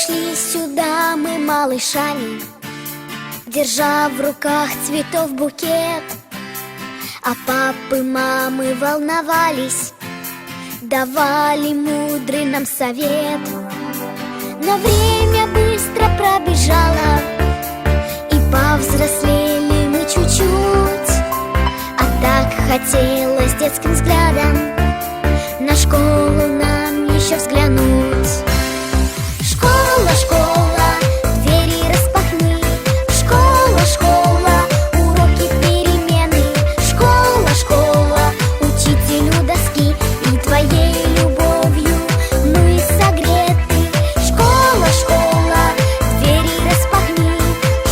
Пришли сюда мы малышами, держа в руках цветов букет. А папы, мамы волновались, давали мудрый нам совет. Но время быстро пробежало, и повзрослели мы чуть-чуть. А так хотелось детским взглядом на школу нам еще взглянуть. Школа, школа, двери распахни. Школа, школа, уроки, перемены. Школа, школа, учителю доски, и твоей любовью мы согреты. Школа, школа, двери распахни.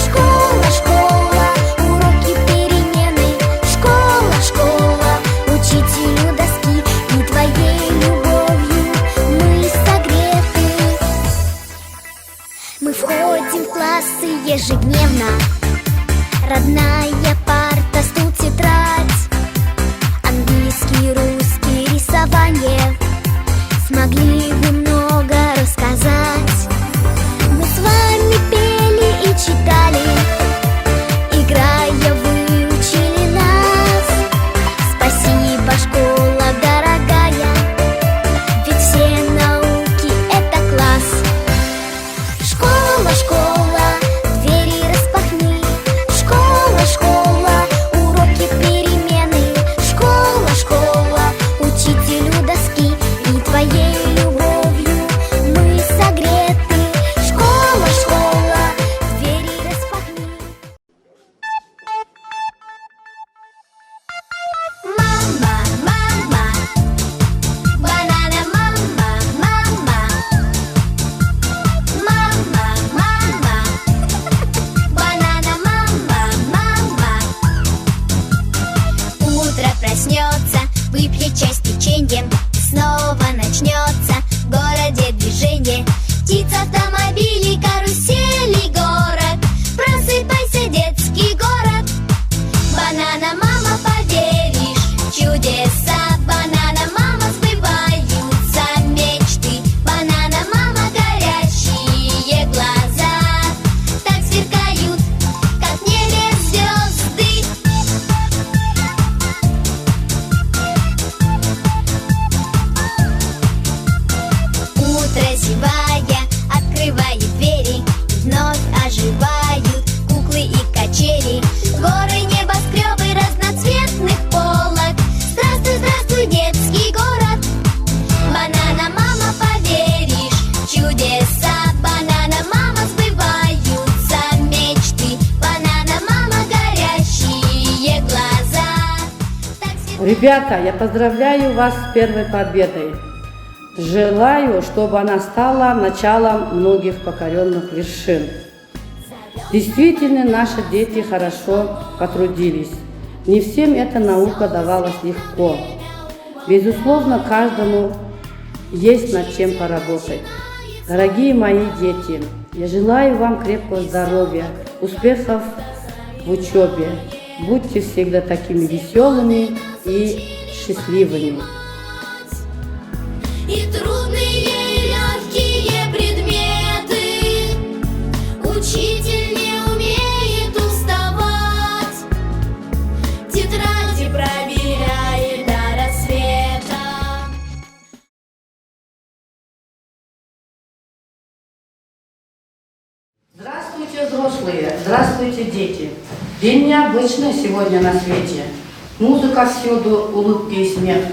Школа, школа, уроки, перемены. Школа, школа, учителю доски, и твоей любовью мы согреты. Мы входим в классы ежедневно. Родная парта, стул, тетрадь. Английский, русский, рисование. Смогли вы много рассказать. Мы с вами пели и читали, играя выучили нас. Спасибо, школа дорогая, ведь все науки — это класс. Школа, школа, двери распахни. Школа, школа, уроки, перемены. Школа, школа, учителю доски, и твоей любовью мы согреты. Школа, школа, двери распахни. Мама, мама, банана, мама, мама. Мама, мама, банана, мама, мама. Утро проснется, выпьет чай с печеньем. Снова начнется в городе движение. Птиц, автомобили, карусели, город. Просыпайся, детский город. Банана, мама, поверишь в чудеса. Банана, мама, сбываются мечты. Банана, мама, горящие глаза так сверкают, как в небе звезды. Утро, зевая, открывает двери, вновь оживают куклы и качели. Горы, небоскребы разноцветных полок. Здравствуй, здравствуй, детский город. Банана, мама, поверишь в чудеса. Банана, мама, сбываются мечты. Банана, мама, горящие глаза так сверкают. Ребята, я поздравляю вас с первой победой. Желаю, чтобы она стала началом многих покоренных вершин. Действительно, наши дети хорошо потрудились. Не всем эта наука давалась легко. Безусловно, каждому есть над чем поработать. Дорогие мои дети, я желаю вам крепкого здоровья, успехов в учебе. Будьте всегда такими веселыми и счастливыми. И трудные, и легкие предметы. Учитель не умеет уставать. Тетради проверяет до рассвета. Здравствуйте, взрослые! Здравствуйте, дети! День необычный сегодня на свете. Музыка всюду, улыбки и смех.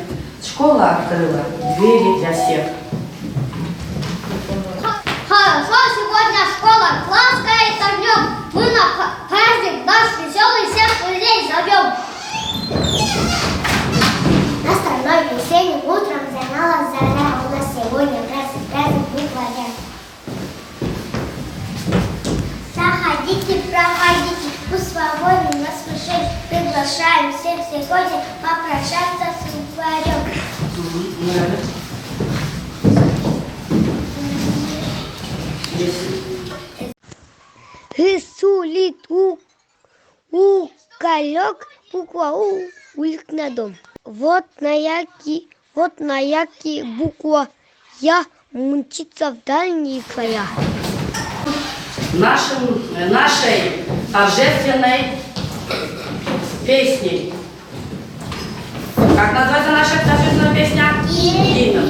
Школа открыла двери для всех. Хорошо, сегодня школа класская огнем. Мы на праздник наш веселый всех друзей зовем. Остальной весенним утром заняла заря. У нас сегодня праздник букваря. Заходите, проходите, мы свободны, нас слышим. Приглашаем всех сегодня попрощаться с букварем. Рисулит уголек, буква У, улик на дом. Вот на яки буква Я мчится в дальние края. нашей торжественной песней. Как называется наша торжественная песня? Гимн.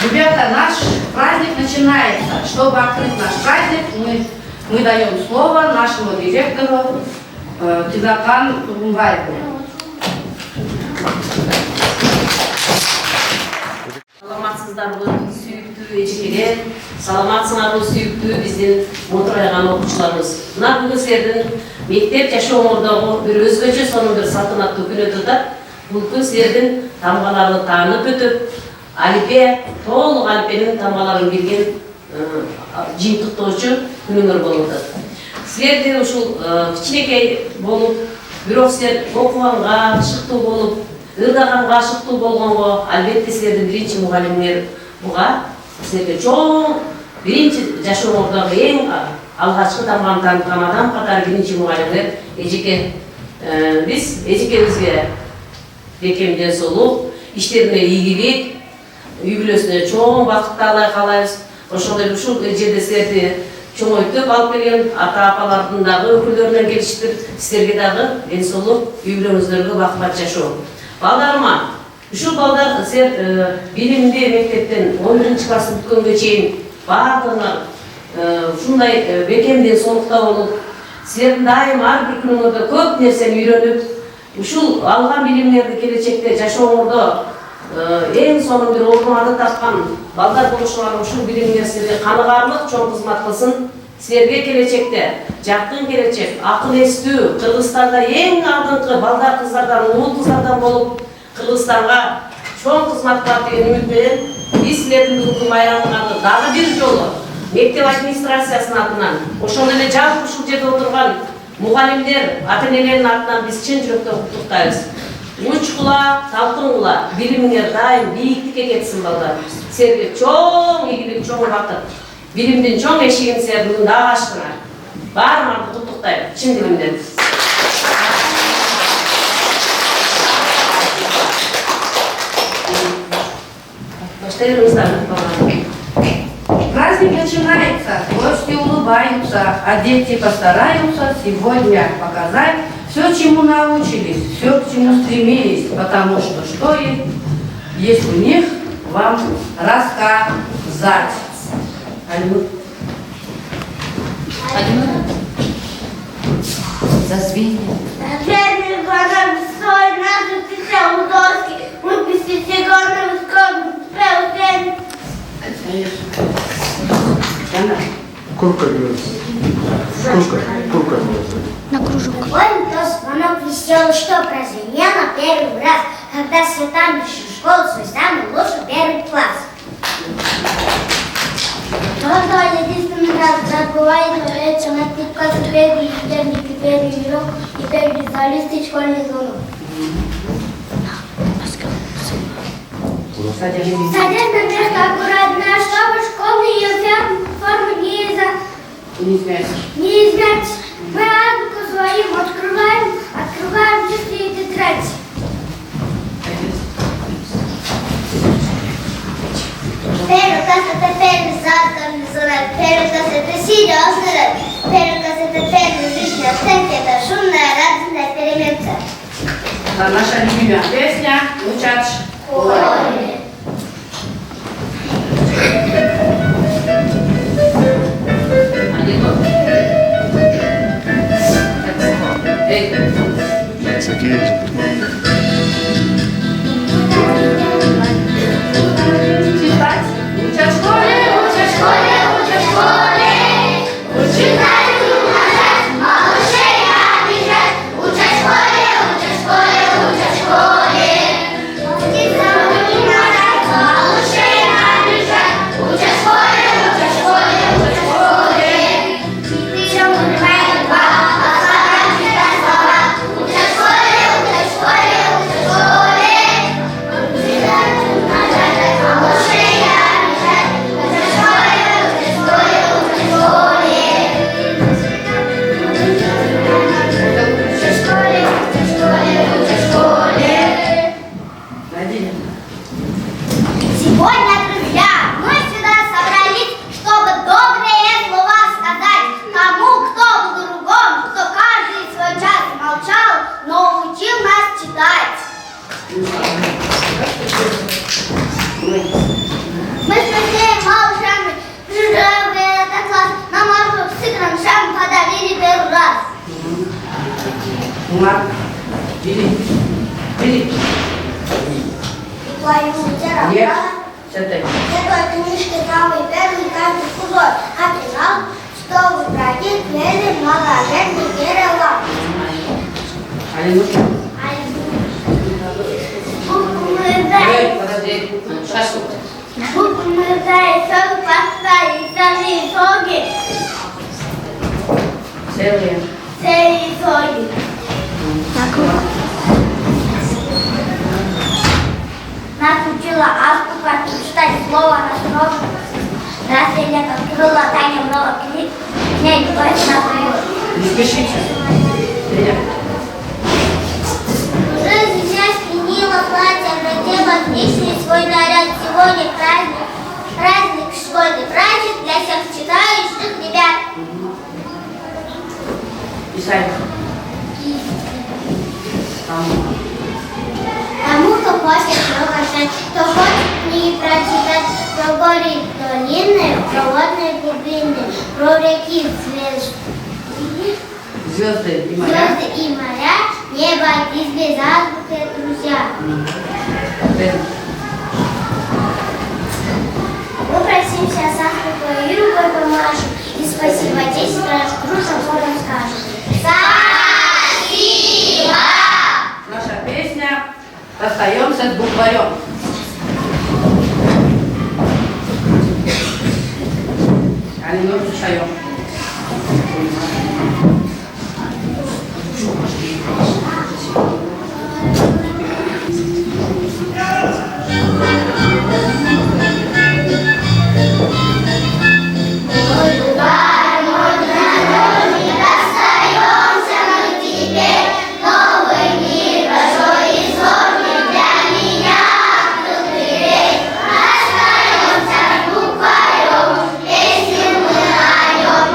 Ребята, наш праздник начинается. Чтобы открыть наш праздник, мы даем слово нашему директору Тинакан Турумбаеву. Саламатсыздарбы, сүйүктүү эжекелер, саламатсыңарбы сүйүктүү биздин мотурайган окуучуларыбыз. Мына бүгүн силердин мектеп жашооңордогу бир өзгөчө сонун бир салтанаттуу күн өтүп атат. Бул күн силердин тамгаларды таанып өтүп, алифбе, толук алифбенин тамгаларын билген жыйынтыктоочу күнүңөр болуп атат. Силердин ушул кичинекей болуп, бирок силер окуганга шыктуу болуп, ырдаганга шыктуу болгонго, албетте силердин биринчи мугалимиңер буга силерге чоң биринчи жашооңордогу эң алгачкы тамганы тааныткан адам катары биринчи мугалимиңер эжеке. Биз эжекебизге бекем ден соолук, иштерине ийгилик, үй бүлөсүнө чоң бакытталай каалайбыз. Ошондой ушул жерде силерди чоңойтуп алып келген ата-апалардын дагы өкүлдөрүнөн келишиптир. Силерге дагы ден соолук, үй бүлөңүздөргө бакыт жашоо. Балдарыма, ушул балдар силер билимди мектептен 11 класс бүткөнгө чейин баардыгыңар ушундай бекемден соолукта болуп, силердин дайым ар бир күнүңөрдө көп нерсени үйрөнүп, ушул алган билимдерди келечекте жашооңордо эң сонун бир ордун тапкан балдар болушуңар ушул билимдер силерге каныгаарлык чоң кызмат кылсын. Силерге келечекте жакын келечек, акыл эстүү, Кыргызстанда эң алдыңкы балдар кыздардан, уул кыздардан болуп, Кыргызстанга чоң кызмат кылат деген үмүт менен биз силердин бүгүнкү майрамыңарды дагы бир жолу мектеп администрациясынын атынан, ошондой эле жалпы ушул жерде отурган мугалимдер, ата-энелердин атынан биз чын жүрөктөн куттуктайбыз. Учкула, талкынгыла, билимиңер дайым бийиктикке кетсин балдар. Силерге чоң ийгилик, чоң бакыт. Билимдин чоң эшигин силер бүгүн дагы ачтыңар. Баарыңарды куттуктайм, чын дилимден. Праздник начинается, гости улыбаются, а дети постараются сегодня показать все, чему научились, все, к чему стремились, потому что есть у них вам рассказать. Зазвенит. Наверное, глаза бессой, наши цвета у доски, мы писите горны, скорбны, спел Сколько берется? Сколько берется? На кружок. Ой, то звонок веселый, что прозвенел на первый раз, когда Светлана в школу свой самый лучший первый класс. Когда единственный раз забывает, говорится, на 5 классов первый учебник, и первый урок, и первый специалист школьный звонок. Садись на место аккуратно, чтобы школьные формы не измять. Мы азбуку свою открываем, Открываем чистую тетрадь. Первый класс это первый сад, там называют. Первый класс это серьезный род. Первый класс это первый лишний оценки. Это шумная, радостная переменка. Это наша любимая песня «Учат в школе». Читать. Учат в школе, учат в школе, учат в школе. Читать, умножать, малышей обижать. Учат в школе, учат в школе, учат в школе. Читать, умножать, малышей обижать. Учат в школе, учат в школе, учат в школе. Все мы понимаем два, а слова читать слова. Учат в школе, учат в школе, учат в школе. Читать, умножать, малышей обижать. Учат в школе, учат в школе, учат в школе. Сегодня, друзья, мы сюда собрались, чтобы добрые слова сказать тому, кто был другом, кто каждый свой час молчал, но учил нас читать. Мы с Матвеем малышами прижали в этот класс, на морду с игрушами подарили первый раз. Марк, бери. Бери. Твою тиру. Нет. Читай. Этой книжки самый первый каждый кусок. А знал, что вы братья пели многоженный перелом. Алинушка. Буквы мы дай, Подожди. Сейчас. буквы мы дай, все поставили, сами итоги, Целые. все итоги. Нас учила азбука, читать слово на слово. Раз я лето открыла, Таня много книг, мне не точно поет. Не спешите. Привет. Жизнь я сменила платье, надела отличный свой наряд. Сегодня праздник, праздник школьный, праздник для всех читающих ребят. Писай. Тому, кто хочет много знать, кто хочет книги прочитать, про горы долины, про водные глубины, про реки Звезды и моря. звезды и моря, небо и без азбуки, друзья. Мы просимся Сахару и рукой помашем, и спасибо 10 раз грушам хором скажем. Спасибо! Наша песня «Расстаемся с букварем». Алинушка шаем. Расстаемся с букварем, песню мы поем.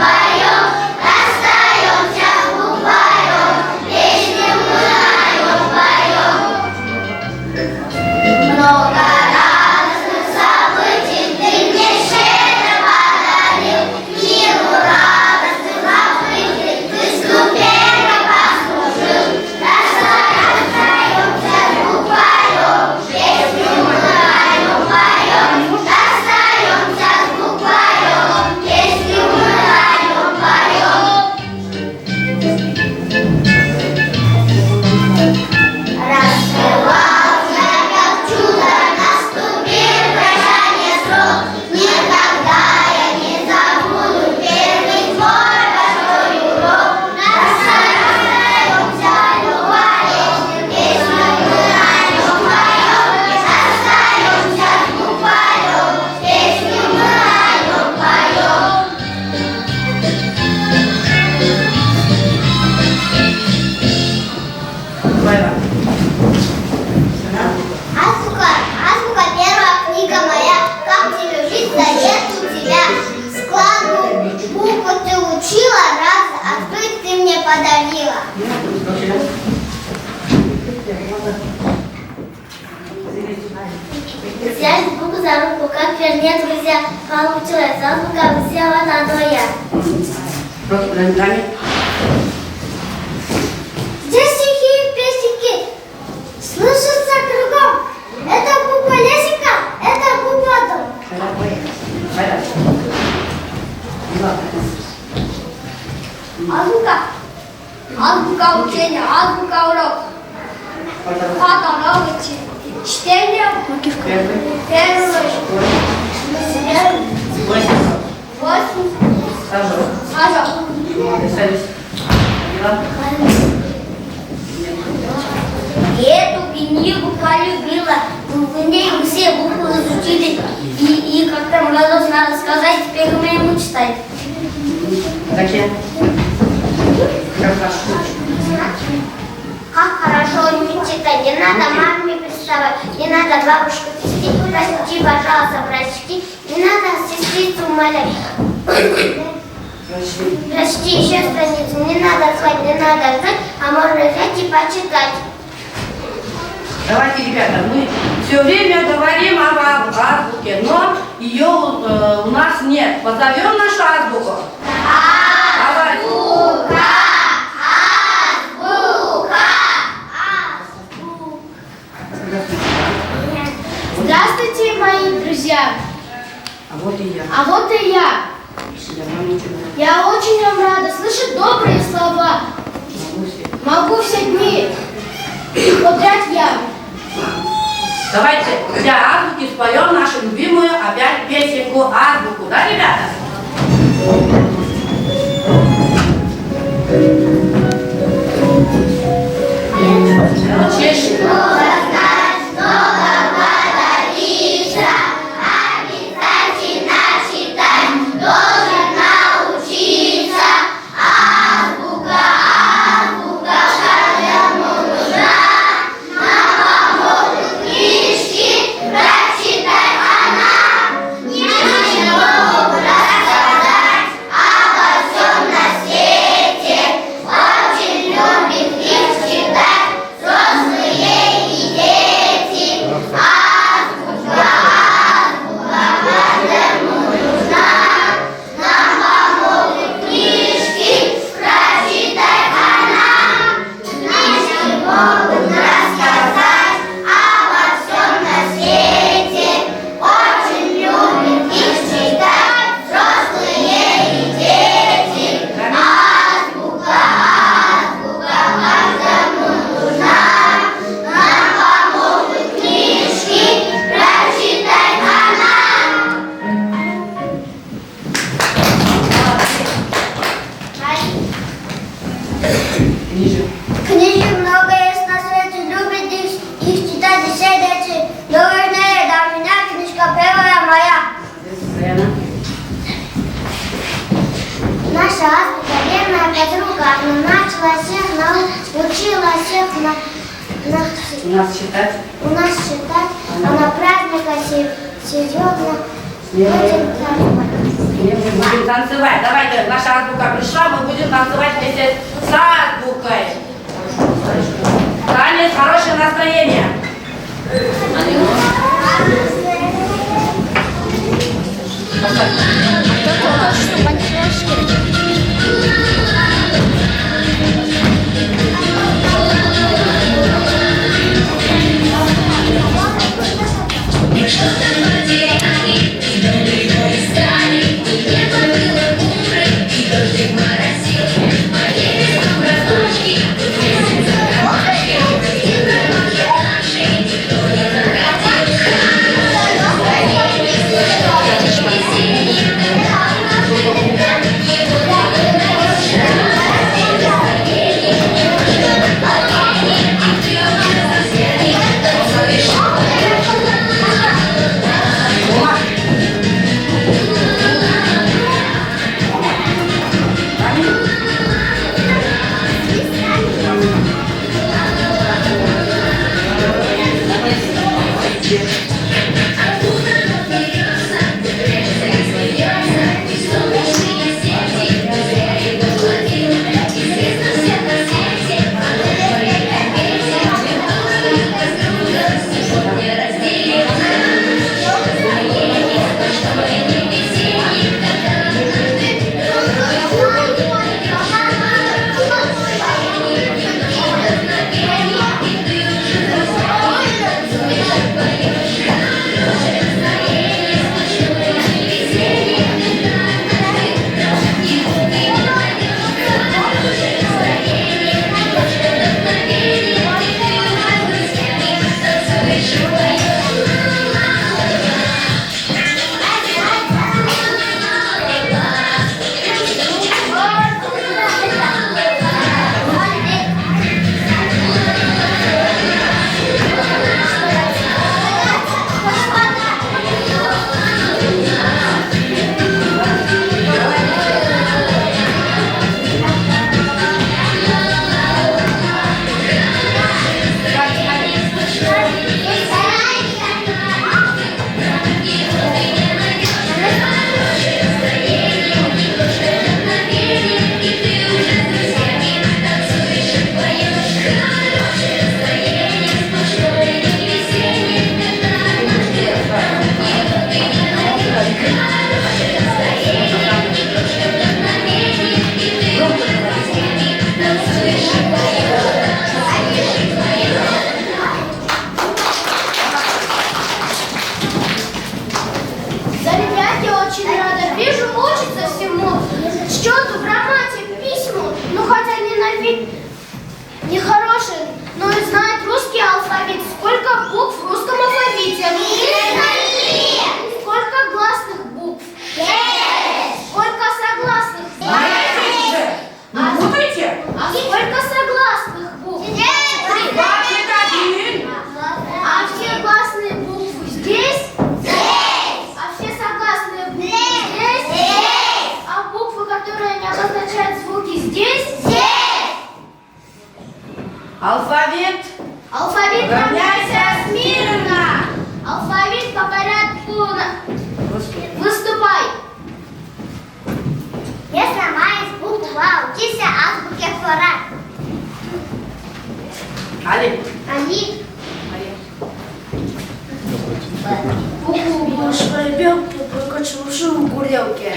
за руку, как вернее друзья. Получилось азбука, взяла на двоя. Просто глазами. Здесь стихи и песенки слышатся кругом. Это буква лесика, это буква дом. Азбука. Азбука учения, азбука урок. Как оно чтение? Первый. Восемь. Сажа. Эту книгу полюбила, в ней все буквы изучили, и как там Морозов надо сказать, теперь умеем читать. Зачем? Как хорошо уметь читать, не надо маме приставать, не надо бабушку пести, прости, пожалуйста, врачки, не надо сестрицу умолять. Прочти еще страницу, не надо звать, не надо ждать, а можно взять и почитать. Давайте, ребята, мы все время говорим об азбуке, но ее у нас нет. Позовем нашу азбуку? Давай. Здравствуйте, мои друзья! А вот и я. А вот и я. Я очень вам рада слышать добрые слова. Могу все дни подряд я. Давайте для азбуки споем нашу любимую опять песенку азбуку, да, ребята? Чешем. Книжек много есть на свете, любит их читать и все дети. Наверное, до меня книжка первая моя. Наша азбука, верная подруга, она начала всех наук, учила всех У нас считать. у нас считать, а на праздника серьезно будем танцевать. Мы будем танцевать. Давайте, наша азбука пришла, мы будем танцевать вместе с азбукой. Танец, хорошее настроение. Thank you. Занятия очень рада. Вижу, учится всему. Счету, грамматике, письму. Ну, хотя не на вид нехороший, но и знает русский алфавит. Сколько букв в русском алфавите? Сколько гласных букв? Сколько согласных? Не путайте! А сколько согласных букв? Двадцать один! А все гласные буквы здесь? А все согласные буквы здесь? А буквы, которые не обозначают звуки здесь? Алфавит. Алфавит Равняйся равняйся смирно. Алфавит по порядку. Выступай. Не сломай букву А, учись азбуке Флора. Али. Они. Букву будешь пробел, только чушь в гурелке.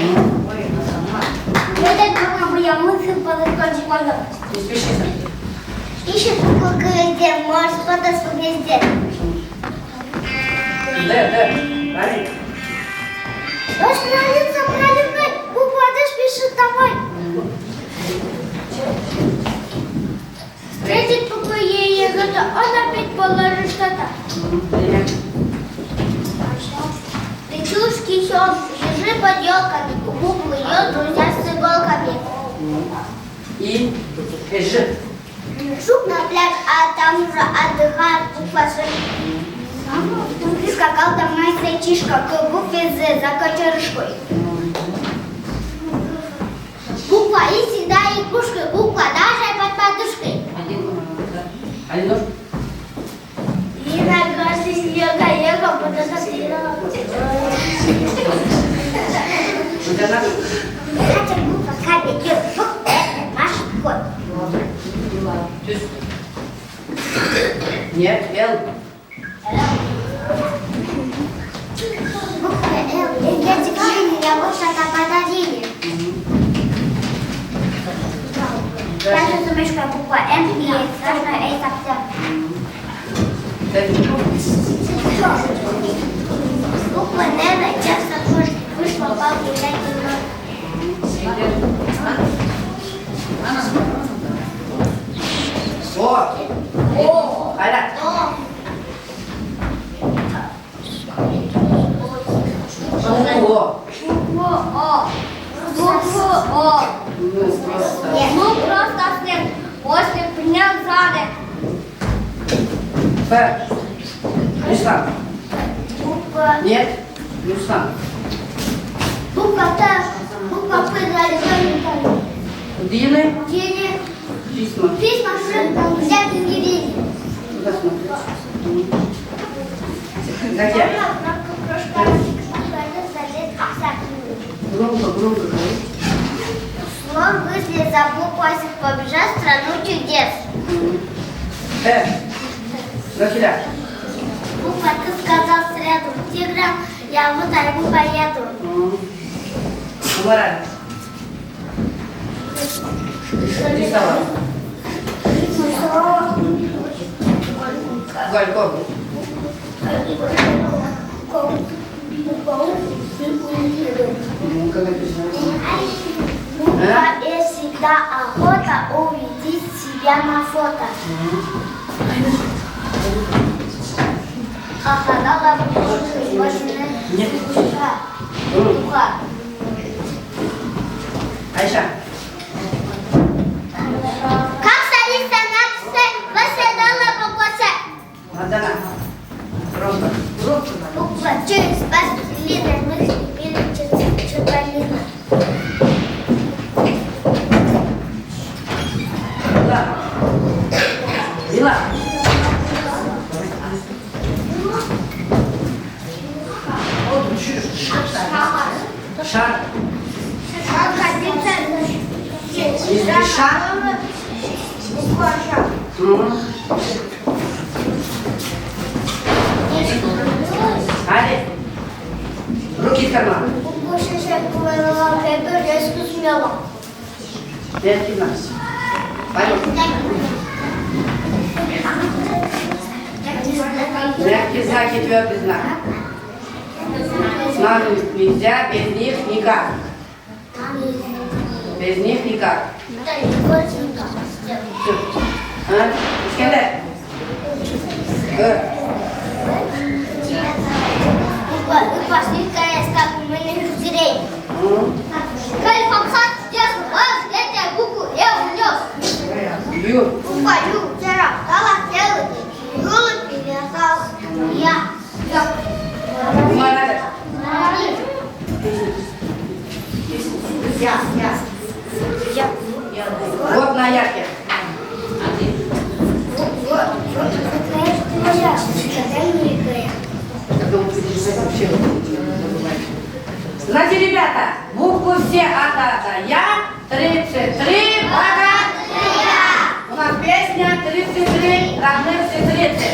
Это как бы я мысль подойти можно. Не спеши, Сергей. Ищет букву где может подойти везде. Правильно. Дождь нравится проливной, буква дождь пишет давай. Встретить букву Е, это он опять положит что-то. Речушки щел, ежи под елками, буквы Ё, друзья с иголками. И Ж. Шук на пляж, а там уже отдыхает буква Ж. Прискакал домой зайчишка к букве З за кочерышкой. Буква И всегда игрушкой, буква даже под подушкой. Али нож. И на красный снега ехал, подозрела. Хотя буква К бегет, это наш ход. Нет, Л. Буква Л, эти книги я вот что-то подарили. Даже сумочка буква М и страшная Эй совсем. Буква Н часто вышла палки и дать О. Айда. О. Буква О. Буква О. Ну, просто. Ну просто снег. После пня зады. П. Руслан. Буква Нет. Руслан. Буква Т. Буква П. Дины. Денег. Письма. Письма взять ингредиенты. Куда смотреть? Какие? Громко говори. Слон выслед за букву побежать в страну чудес. Рафиля. Буква Ты сказал среду, тигра, я в тайгу поеду. Мораль. Рисовал. Гальков. Как написано? Буква Э всегда охота увидеть себя на фото. Охотала буква Нет. Буква. Айша. Как садится на псе, восседала по косе. Адана. Громко. Буква через последние мысли перед чертовизной. Вила. Шар. Как садится Если шар. буква Ш. Али. Руки в карман. Верхи нас. Пойдем. Мягкие знаки, твердый знак. С нами нельзя, без них никак. Без них никак. Все. А? Искандер. Пошли КС, как мы не зрей. Кальфамхат, ясно, я тебя букву унес. Ю. Буква Ю вчера стала целой, Юла перестала. Я. Молодец. Я. Вот на ярке. Знаете, ребята, буквы все от Я, 33 богатыря. У нас песня 33 родных сестрицы.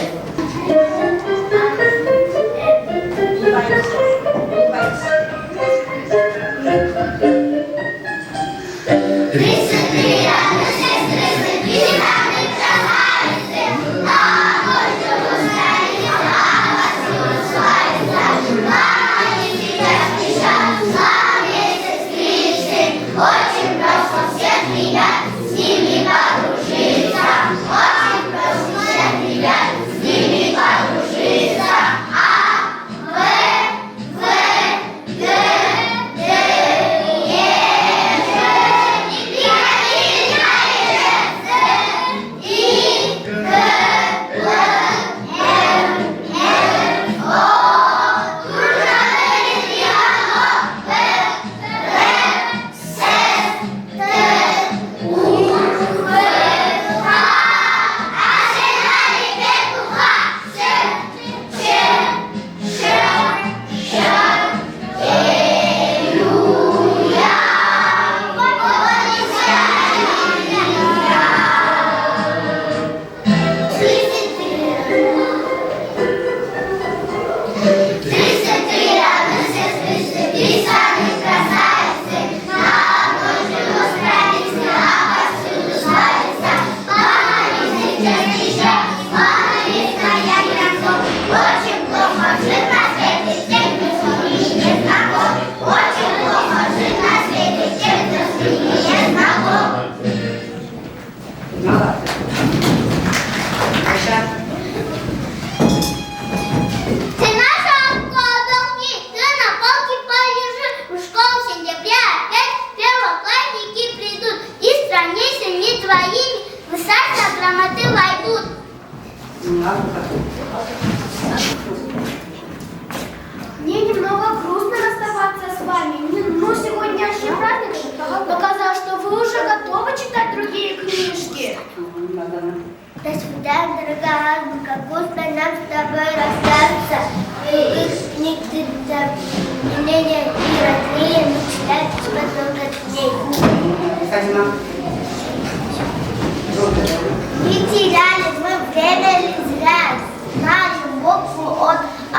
Очень просто всех ребят с ними подружиться. Очень просто всех ребят с ними подружиться. А, В, Г, Д, Е, Ж, И, К, Л, М, Н, О. Дружно вылезли оно. П, Р, С, Т, У, В, Х. А жена петуха. Ш, Ч, Ш, Щ, Е, Ю, Я. Тридцать три разных сестры, три самых красавицы. На одной живут страницы, а повсюду славится. Мама есть частичка, мама есть моя красот. Очень плохо жить на свете тем, кто с ними не знаком. Очень плохо жить на свете тем, кто с ними не знаком. Молодцы. Аша. Ты нашел кладовки, ты на полке полежи. В школу в сентябре опять первоклассники придут. И страницы не твоими в сад грамоты войдут. Мне немного грустно расставаться с вами, но сегодняшний праздник показал, что вы уже готовы читать другие книжки. До свидания, дорогая азбука, вкусно нам с тобой расстаться. Их книг ты мнения и родные мечтают много дней. Спасибо. Не теряли мы время ли зря, знали букву от А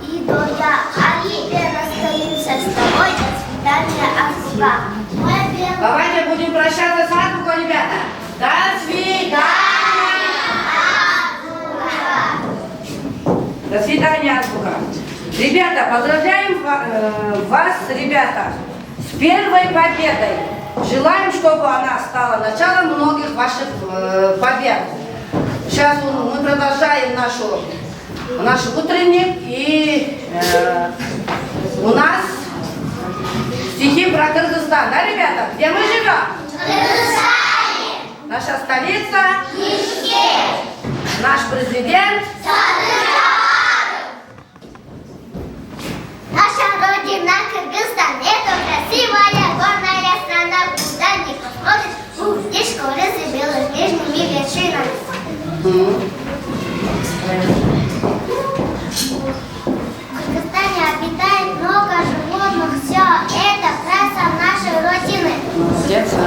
и до Я. А теперь расстаемся с тобой. До свидания, азбука. Моя белая. Давайте будем прощаться с азбукой, ребята. До свидания. До свидания, азбука. Ребята, поздравляем вас, ребята, с первой победой. Желаем, чтобы она стала началом многих ваших побед. Сейчас мы продолжаем наш утренник, и у нас стихи про Кыргызстан, да, ребята? Где мы живем? Кыргызстане. Наша столица, Бишкек. наш президент. Наша родина Кыргызстан, это красивая горная страна, куда не посмотришь, здесь школы белых нижними вершинами. В Кыргызстане обитает много животных, все это краса нашей родины. Молодец, а?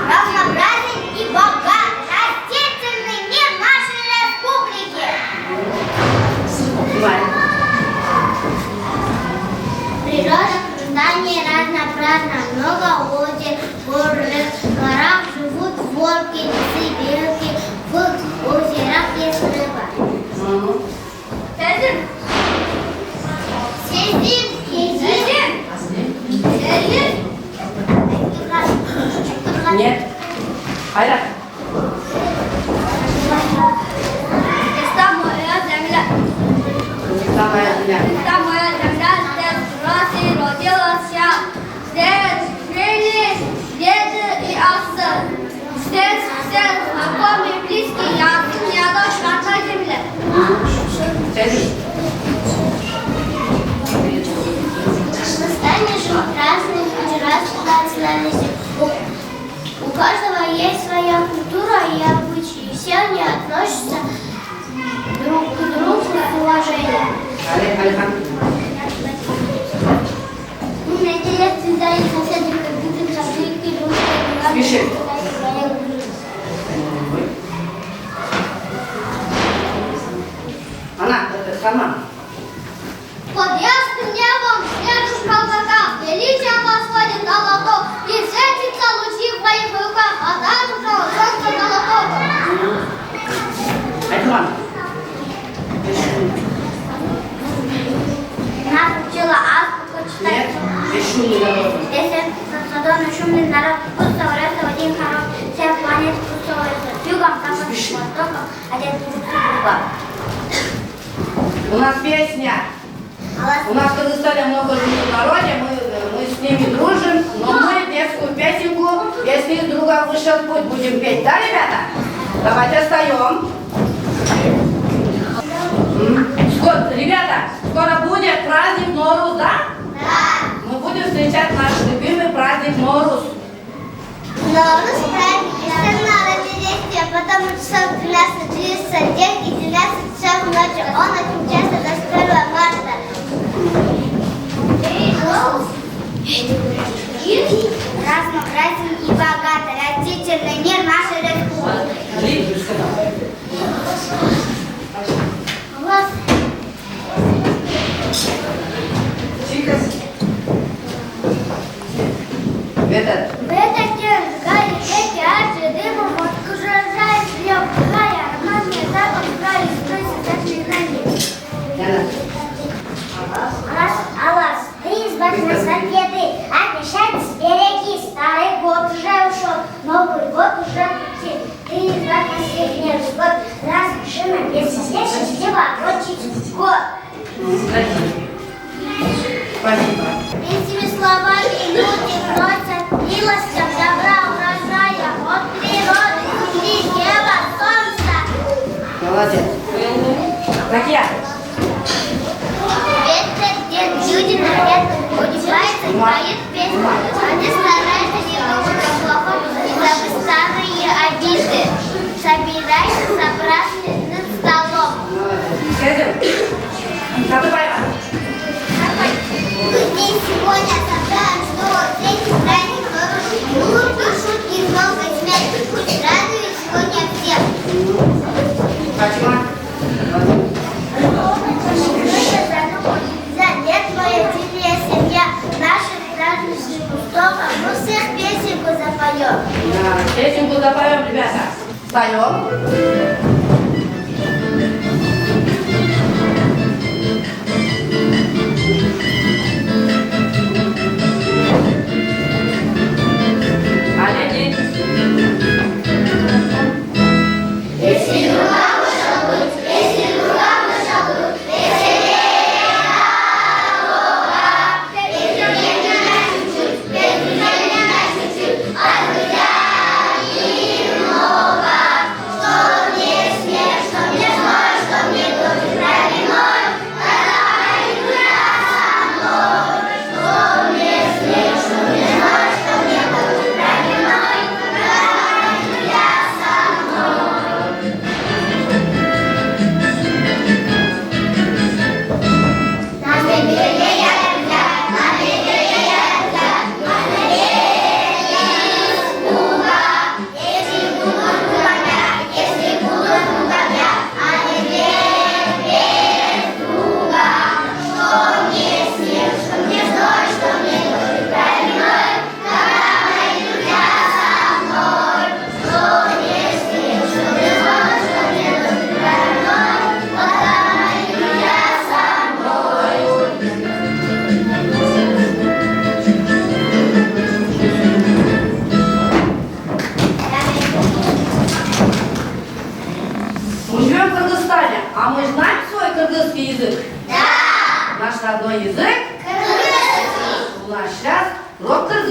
Разнообразен и богат, растительный мир нашей республики. праздно, много лодек, горы, в горах живут волки, лисы, белки, в озерах есть рыба. Нет. Айрат. Это моя земля. Самая земля. Это моя земля, здесь рос и родилась я. Здесь жили деды и отцы. Здесь все знакомые, близкие, я дочь родной земли. В Казахстане живут разные люди, разных национальностей. У каждого есть своя культура и обычаи. Все они относятся друг к другу с уважением. На этой лекции дали соседи, как будто каблуки, русские, Спеши. Она, это сама. Под ясным небом снежушка в величие восходит на лото, и светится лучи в моих руках, а там уже солнце золотого. Айтман. Нас учила азбуку читать. Нет, без шума народа. Если садовый шумный народ пусть соврется в один хоров, все планеты пусть соврется с югом, западом, востоком, один друг с другом. У нас песня. У нас в Казахстане много живут в народе, мы с ними дружим, но мы детскую песенку, если из друга вышел путь, будем петь. Да, ребята? Давайте встаем. Ребята, скоро будет праздник Норус, да? Да. Мы будем встречать наш любимый праздник Норус. Норус праздник национального действия, потому что 12 длится день и 12 часов ночи. Он очень часто до 1 марта. Разнообразен и богат, растительный мир нашей республики. В этот день сгали реки, арчи, дымом окружает легкая, ароматный запах края, стройся заклинание. Алас, ты избавь нас от беды, обещать береги, старый год уже ушел, Новый год уже в пути. Ты избавь нас от невзгод, разреши нам без слежки ворочить год. Спасибо. Этими словами люди просят милостям добра урожая от природы, земли, неба, солнца. Молодец. Как я? В этот день люди, наверное, удивляются и поют песни. Они стараются не думать о плохом и забыть старые обиды. Собирайся собраться над столом. Сядем. Надо поймать. Мы здесь сегодня собираем, что встретим праздник хороший. Улыбки, шутки, много смех. Пусть радует сегодня всех. Фатима. Нет, моя дивная семья, наши праздничный кустов, а мы всех песенку запоем. Да, песенку запоем, ребята. Встаем. Что не смех.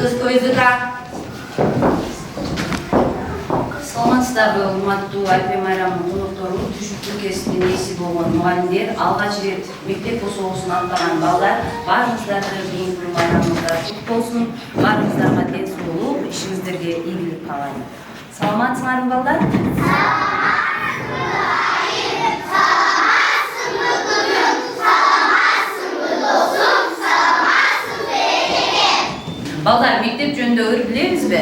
русского языка. Саламатсыздарбы, урматтуу Айпе Майрам коноктору, түшүктүү кесиптин ээси болгон мугалимдер, алгач ирет мектеп кособосун аттаган балдар, баарыңыздарды бүгүнкү байрамыңыздар куттуу болсун. Баарыңыздарга ден соолук, ишиңиздерге ийгилик каалайм. Саламатсыңарбы балдар? Балдар, мектеп жөнүндө ыр билебизби?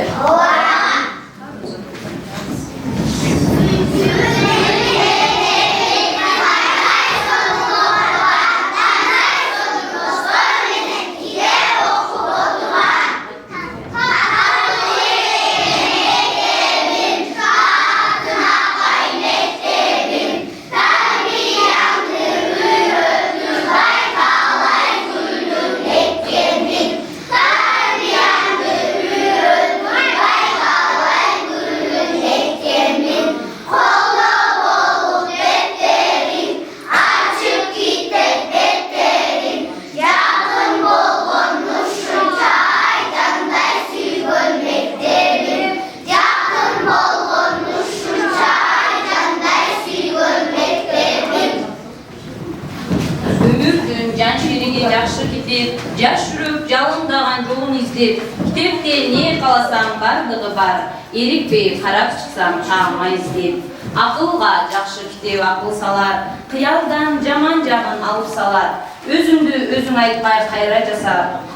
Жаш жүрүп, жалындаган жолун издеп, китепте не кааласаң бардыгы бар, эрикпей карап чыксаң чагыма издеп. Акылга жакшы китеп акыл салар, кыялдан жаман жагын алып салар. Өзүңдү өзүң айтпай кайра жаса,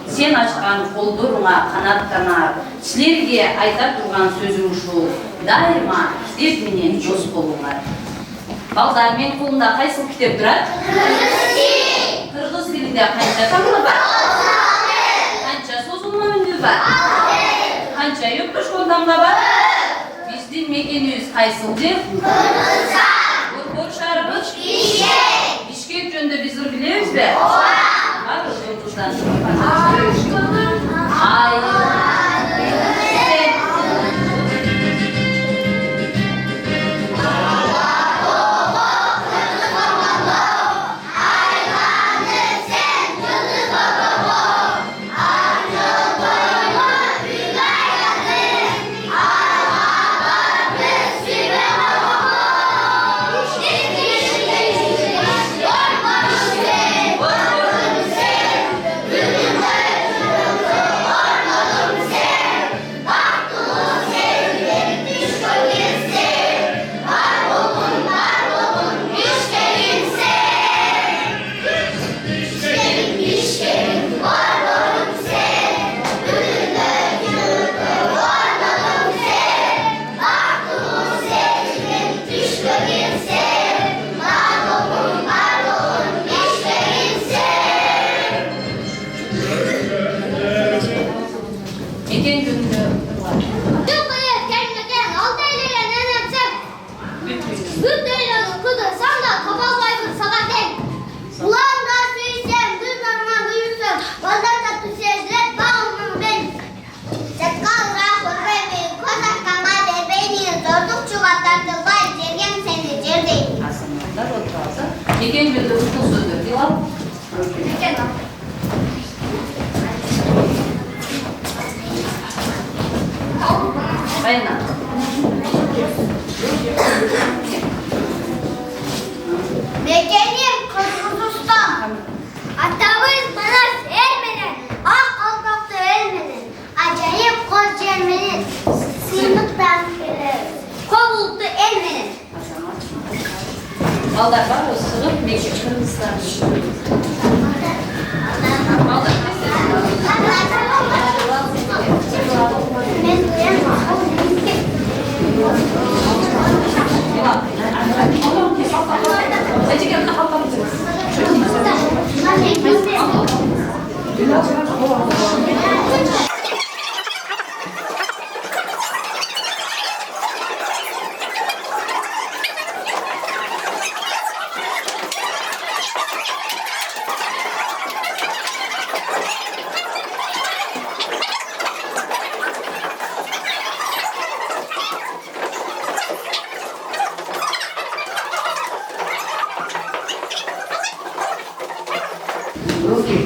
сен ачкан колдоруңа канаттанар. Силерге айта турган сөзүм ушул, дайыма китеп менен дос болуңар. Балдар, мен колумда кайсыл китеп турат? Кыргыз тилинде канча тамыры бар? Канча созулма үндү бар? Канча өкпөшкөн тамга бар? Биздин мекенибиз кайсыл жер? Борбор шаарыбыз? Бишкек жөнүндө биз ыр билебизби? Екен жөнді ұтыл сөздер делал. Байна. Мекеним Кыргызстан. Атабыз Манас эл менен, ак калпакты эл менен, ажайып кол жер менен, сыймыктан келебиз. Кол улутту эл менен. Балдар бар, сығып, мектеп Кыргызстан. Балдар Руки.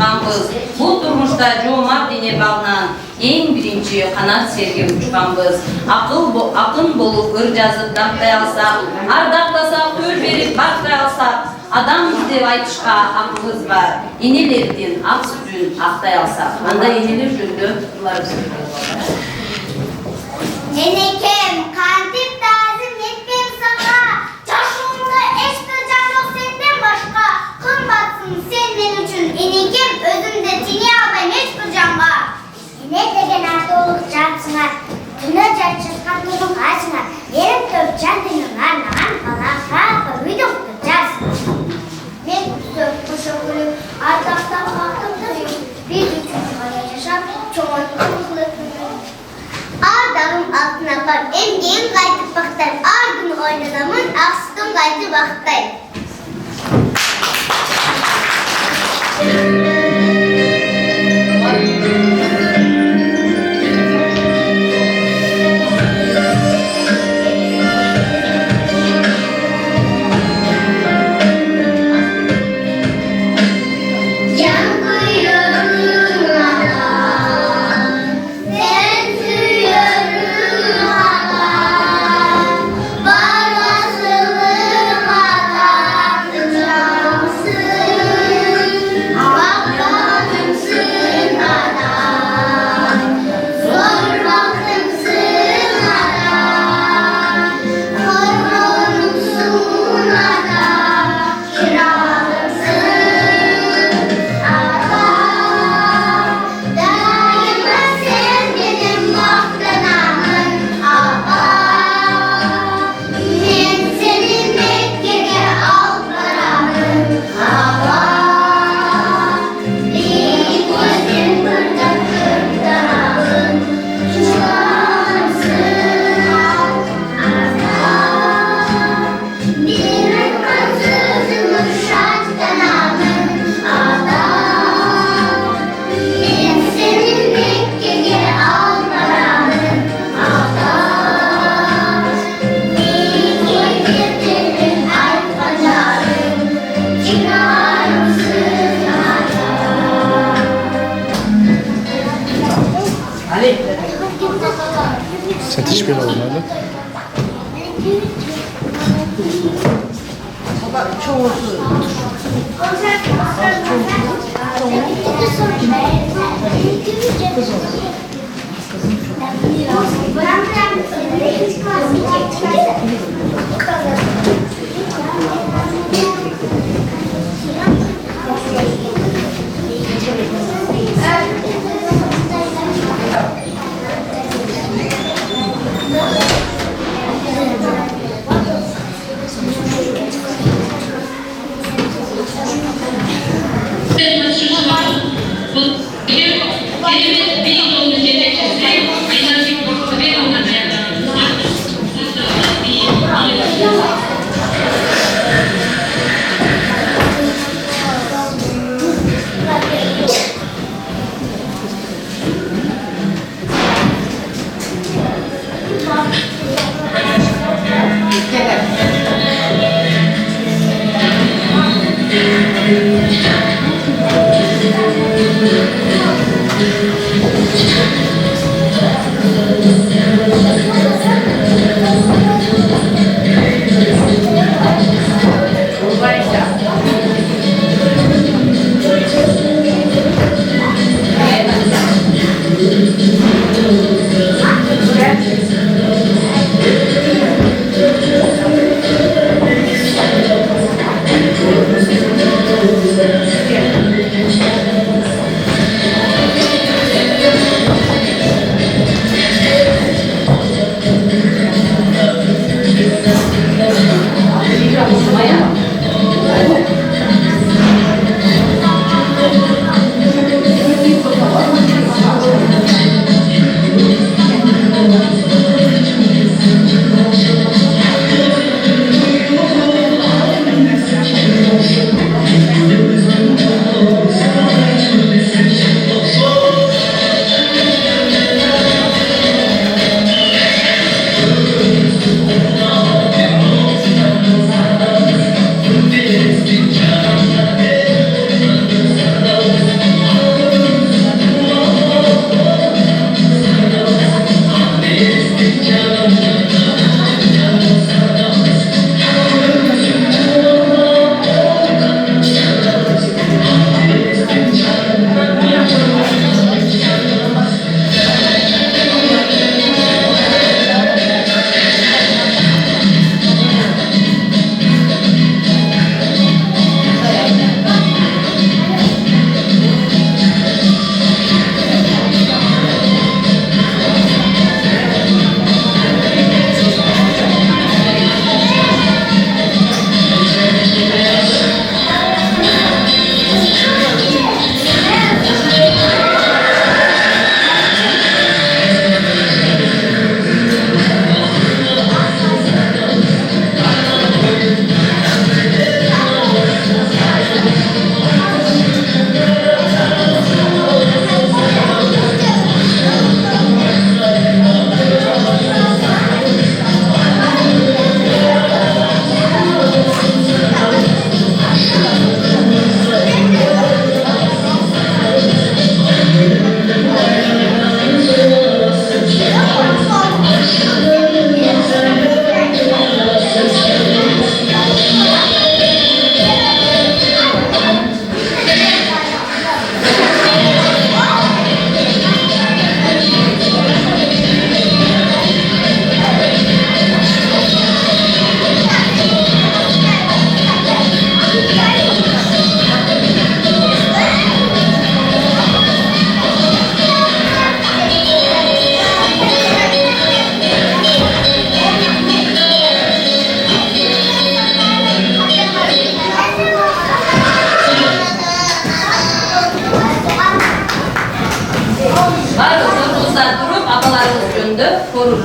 учканбыз. Бул турмушта жоомарт дене багынан эң биринчи канат серге учканбыз. Акын болуп ыр жазып дактай алсак, ардактасак, төл берип бактай алсак, адамбыз деп айтышка акыбыз бар. Энелердин ак сүтүн актай алсак, анда энелер жөнүндө Nenekem, kantip tazim etmem sana. Çarşımda eşte canlık senden başka. Kılmatsın senden üçün. Enekem özümde tini aldan hiç kırcan var. Ene degen ardoluk cansına. Tüne can çıkan tuzun kaçına. Yerim tört can dinin arnağın bala kafa uyduk tutacaksın. Ben sök kuşa kulüp ardaktan kalktım da yok. Bir üçün kaya yaşam çoğunlukla kılıp. Ardağım altına var, emdiğim kaytıp baktay. Ardın oynadamın, aksıtın kaytı baktay. Satış bir olmalı. Bir koruruz.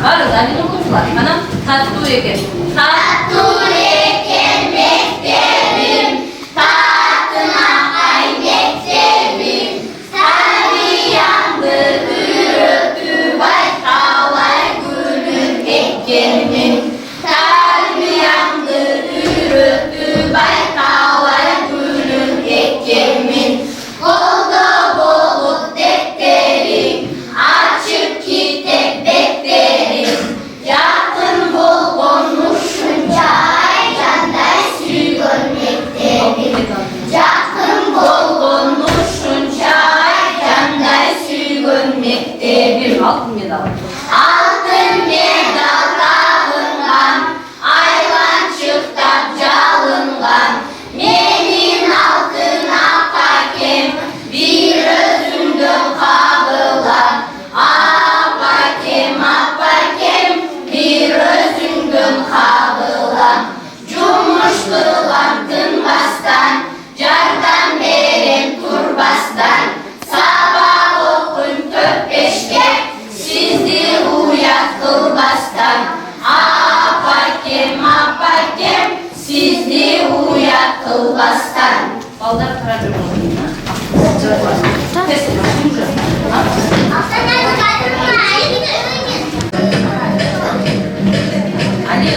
Varız, hani okurlar. Anam tatlı eken. Tatlı eken mektebim, tatına ay mektebim. Sarı yandı ürütü vay tavay gülüm ekkenim. Sarı yandı ürütü vay tavay gülüm ekkemin. Kolda bolup defterim, açıp kitap beklerim. Yakın bol konuşunca canday sürgün beklerim. Yakın bol konuşunca canday sürgün beklerim. Altın medal. Altın medal tağıngan, aylançıktan çalıngan. Menin altın apakem, bir özümdün kabılan. Apakem, apakem, bir özümdün kabılan. Cumuştulan tınbastan, cardan berem turbastan. Sabah okun tört beşte, sizi uyat kılbastan. Apakem, apakem, sizi uyat kılbastan. Balдар kararır olsun. Ali.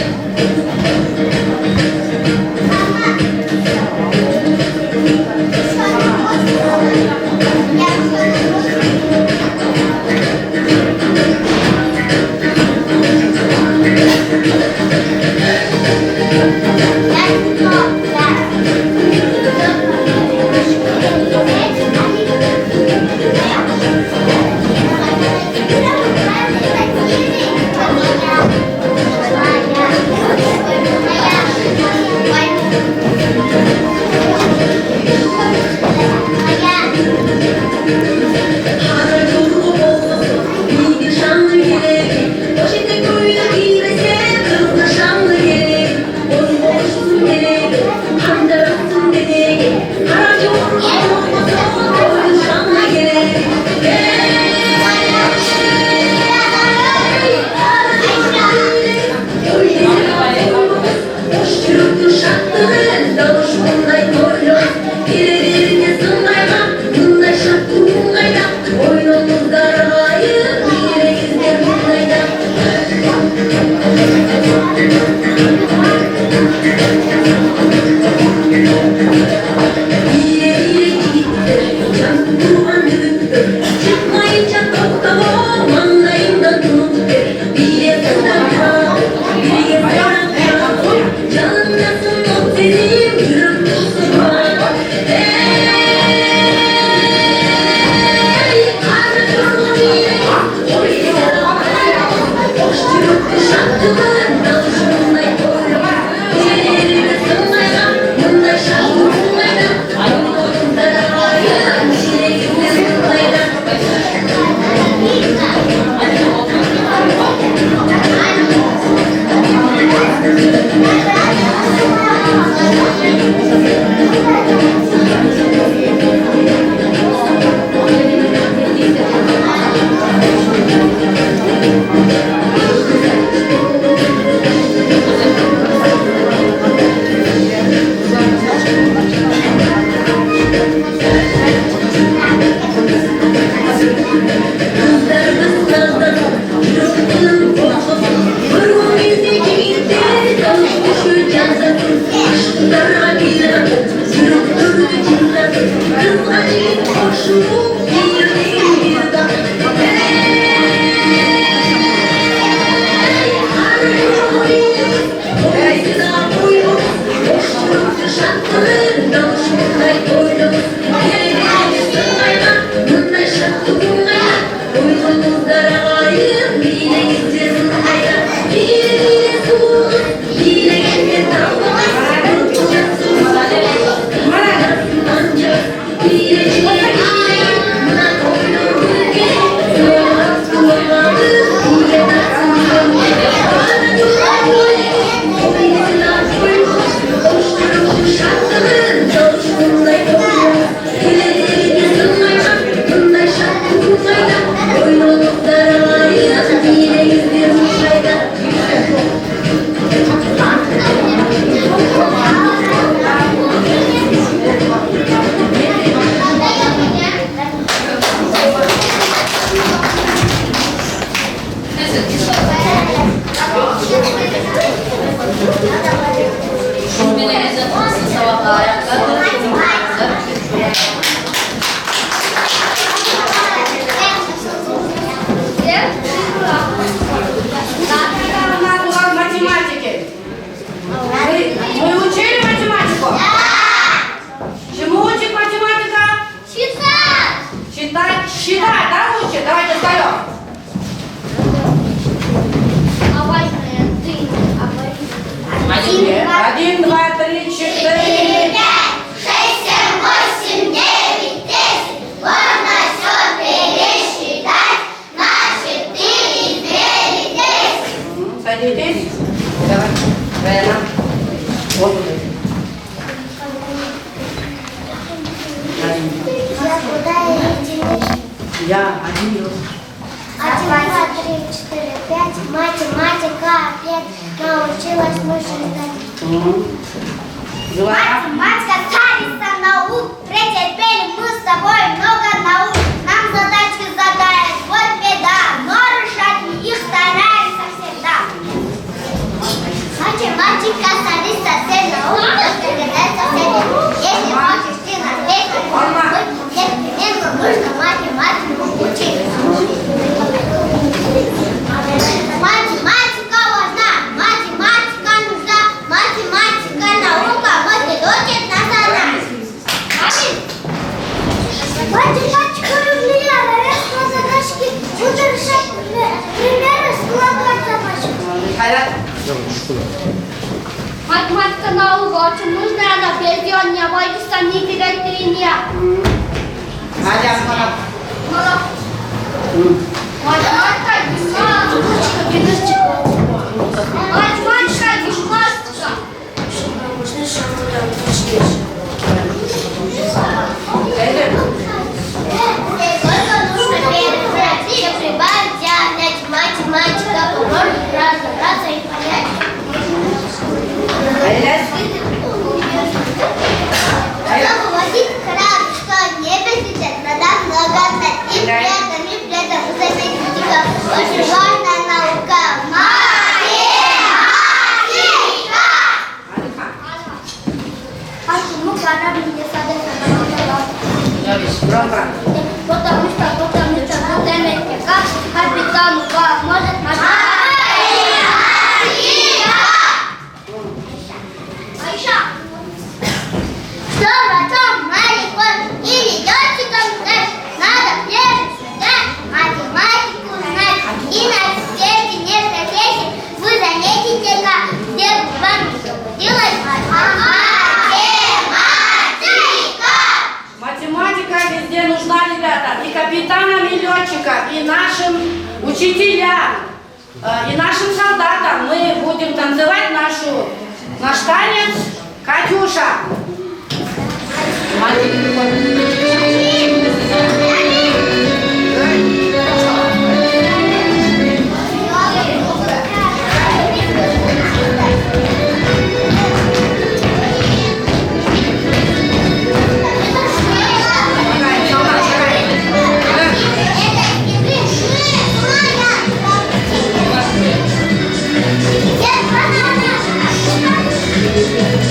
Я, один. 1, 2, 3, 4, 5. Математика опять научилась мы считать. Два. Математика царица наук. Претерпели мы с тобой много наук. Нам задачи задают, вот беда. Но решать мы их стараемся всегда. Математика царица всех наук. Догадайся всем. Если хочешь ты на свете, непременно нужно математику учить. Математика важна, математика нужна, математика наука, может учит нас она. Математика нужна, наверное, задачки буду решать примеры, складывать задачки. Математика наука очень нужна, она без нее не обойдется ни директор, ни я. Математика гимнастика. Математика гимнастика. Только нужно перебрать, все прибавить, взять математика, поможет разобраться и понять. Чтобы водить корабль, что небе летит, надо много знать. И при этом заметите, очень важная наука. Математика! Почему корабль не садится? Потому что заметьте, как капитану поможет математика. А еще, что врачом, моряком или летчиком знать, надо прежде всего математику знать. И на свете нет профессий, вы заметите, как где бы вам не пробудилась математика. Математика везде нужна, ребята, и капитанам, и летчикам, и нашим учителям, и нашим солдатам. Мы будем танцевать наш танец «Катюша». Yes,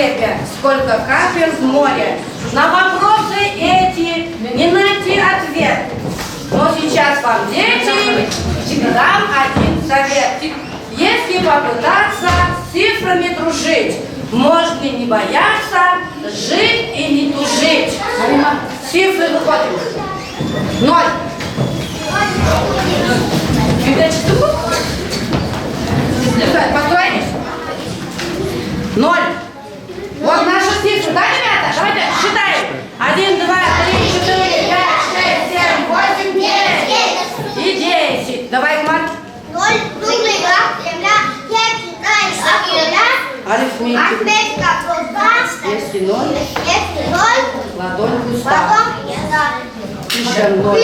небе, сколько капель в море. На вопросы эти не найти ответ. Но сейчас вам, дети, дам один совет. Если попытаться с цифрами дружить, можно не бояться жить и не тужить. Цифры выходим. 0. Построились? 0. Вот наша цифра, да, ребята? Давайте считаем. 1, 2, 3, 4, 5, 6, 7, 8, 9 и 10. Давай, Марк. 0, круглый граф, земля, я читаю океля, Арифметика. арифметика проста, Если 0, если 0, ладонь пуста. потом я Еще 0. 0,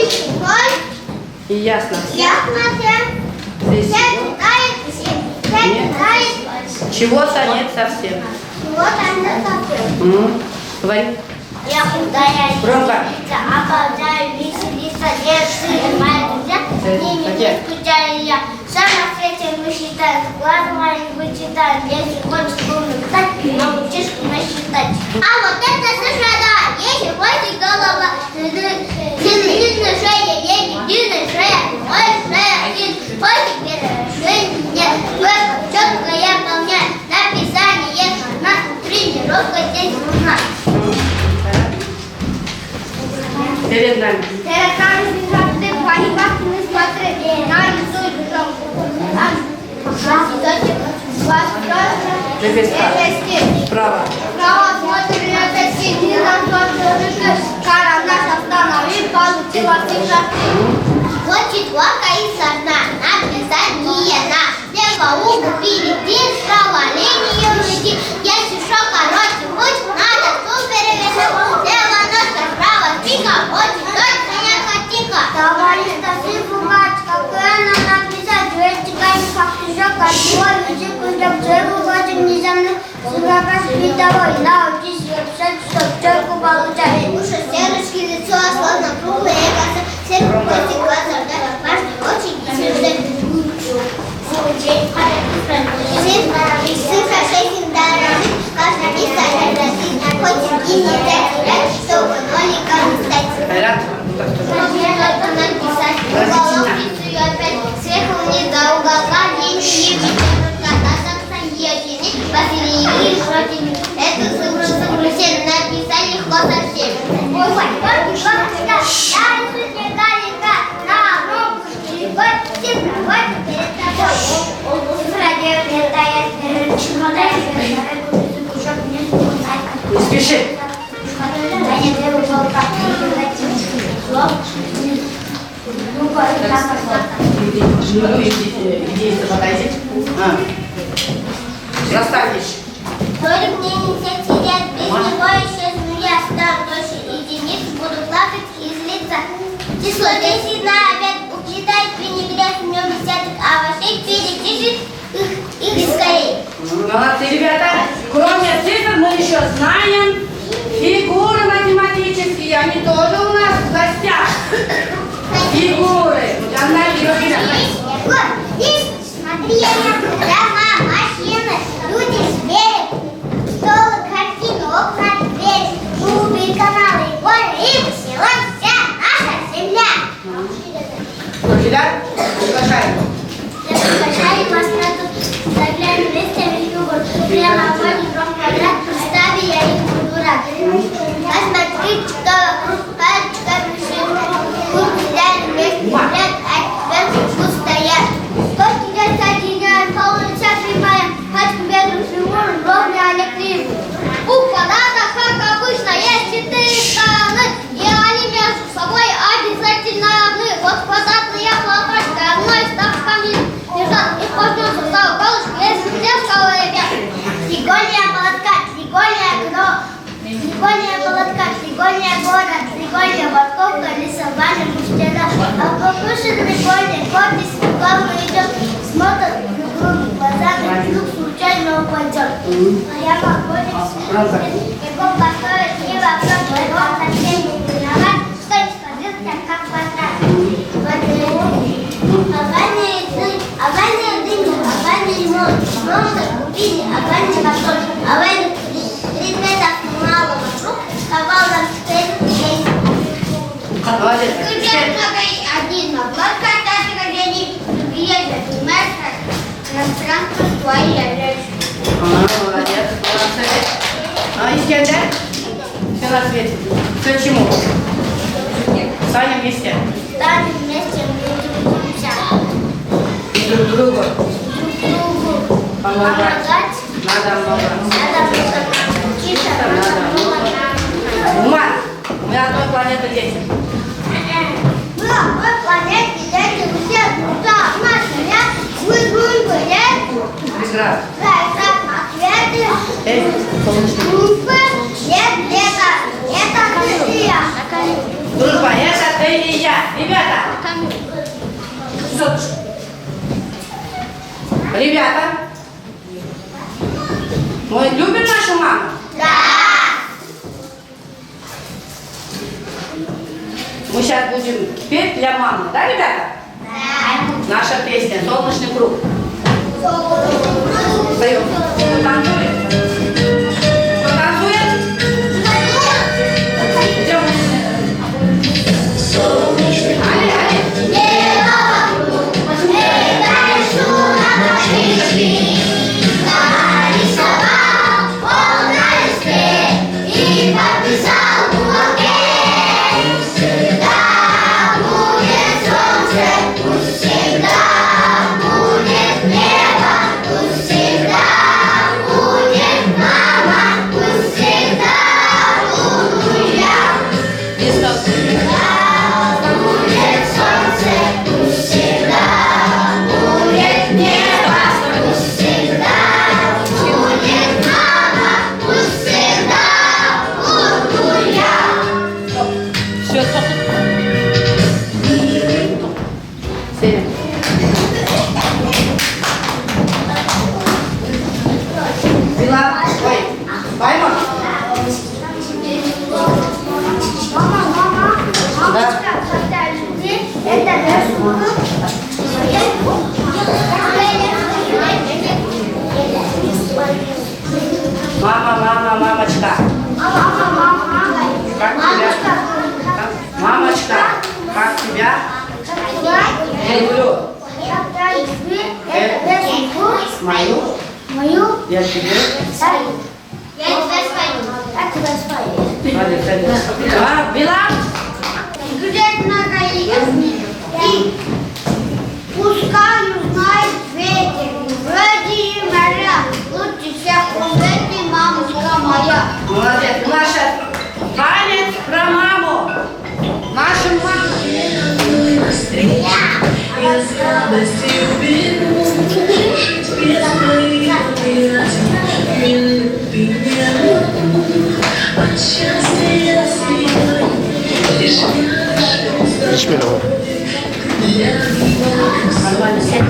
И ясно. ясно всем, Здесь все читает, все читает, чего-то нет совсем. вот она совсем. Говори. Я ударяю, Громко. обожаю, веселиться, держи, моя друзья, не скучаю я. Сам на свете мы считаем, глаза мои вычитаем, если хочешь умно писать, научишь насчитать. А вот это совершенно, если хочешь голова, длинная шея, длинная шея, ой, шея, один, хочешь первая шея, нет, четко я выполняю, написание, на тренировка здесь нужна. Перед нами. Справа. Право смотрели на такси, не на шара наша останови, получила цифра. Вот четверка из одна, написать не на. Слева угол впереди, справа линию веди. Если шо короче путь, надо супер перевешать. Слева ножка, справа спика, очень точно не хотика. Товарищ, цифру мать, какой она написать, вертикальный фактужок, одной язык, узлок, целую лодик неземных, сырока спитовой, научись писать, чтоб четко получать. Уши, серочки, лицо, словно круглые косы, серый котик, глаза, да, важный, очень интересный. Цифра 6 дорожит, каждый место разразит, хоть и не терять, чтобы ноликом не стать. Айрат. Только написать, уголок и опять, сверху вниз до уголка, линии, посередине шотами. Эту цифру все написали легко совсем. Ой, я рисую снега, на ногу, цифра, вот перед тобой. Цифра 9, это я Не спеши. Иди, подойди. Расставишь. Толик мне не все терять, без него исчезну я, стану дольше единиц, буду плакать и злиться. Число 10 на обед уплетает, винегрет в нем десяток овощей, перепишет их скорее. Молодцы, ребята. Кроме цифр мы еще знаем фигуры математические, они тоже у нас в гостях. Фигуры. Вот, здесь, смотри, дома, машины, люди, звери, столы, картины, окна, двери, трубы, каналы, горы, рыбы, село, вся наша земля. Ребят, приглашаем. Я приглашаю вас на тут, заглянем вместе в фигур, прямо в воде, кровь квадрат, представи, я их буду рад. Посмотри, что вокруг пальчика решил, курс взяли вместе, взгляд, а теперь пустая. Сколько лет соединяют, получится прямая, хоть к бедру фигуру, ровно, а не кривую. У квадрата, как обычно, есть 4 стороны, и они между собой обязательно равны. Вот квадратная лопатка, одной ставками лежат, и пожнется за уголочку, если зеркало, ребят. Тригольная молотка, тригольная гро, тригольная молотка, тригольная гора, тригольная подковка, рисование мужчина. А по крыше тригольной кофе с руками идет, смотрит круглыми глазами, вдруг случайно упадет. А я погодик его поставить не вопрос, его совсем не виноват, что не сходился, как квадрат. Авария дым, авария ремонт, ремонт купили, авария мотор, авария Молодец. Один наоборот кататься, как они занимаются пространство свои. Молодец. Искендер? Все на свете. Все чему? Саня вместе. Даже вместе мы учимся. Друг другу. Помогать. Помогать. Надо много. Надо много учиться, надо много. Ума. Мы одной планеты дети. Мы одной планеты дети, все туда, наша, мы будем гулять. Игра. Играть на ответы. Эй, солнечный. Группы. Нет, это ты и я. Дружба, это ты и я. Ребята. Ребята. Мы любим нашу маму? Да. Мы сейчас будем петь для мамы, да, ребята? Да. Наша песня «Солнечный круг». Встаем. Кто танцует? Кто танцует? Идем. Али, али. И подписал в уголке. Всегда будет солнце, пусть всегда будет небо, пусть всегда будет мама, пусть всегда буду я. Всегда будет солнце, пусть всегда будет небо, пусть всегда будет мама, пусть всегда буду я. Все, стоп. Сели. Пила. Ой, пойма. Да. Это наш Мама, мамочка. Как тебя? Мамочка, как тебя? Люблю. Мою. Я тебе. Я тебя спою. Я тебя спою. Молодец, молодец. Билан. Где на и пускай узнает ветер, вроде и моря, лучше всех помнит мамушка моя. Молодец. Наша танец про маму. Нашу маму. Ишмирова. Нормально сядь.